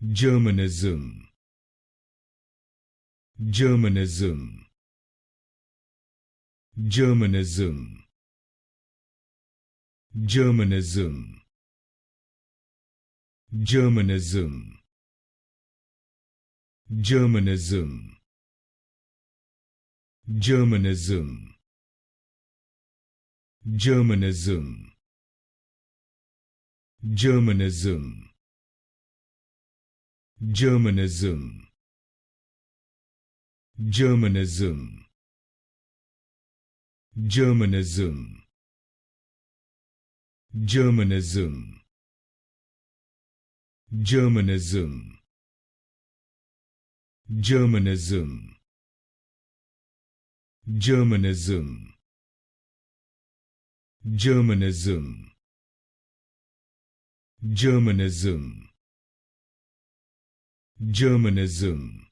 Germanism, Germanism, Germanism, Germanism, Germanism, Germanism, Germanism, Germanism, Germanism, Germanism, Germanism, Germanism, Germanism, Germanism, Germanism, Germanism, Germanism, Germanism, Germanism,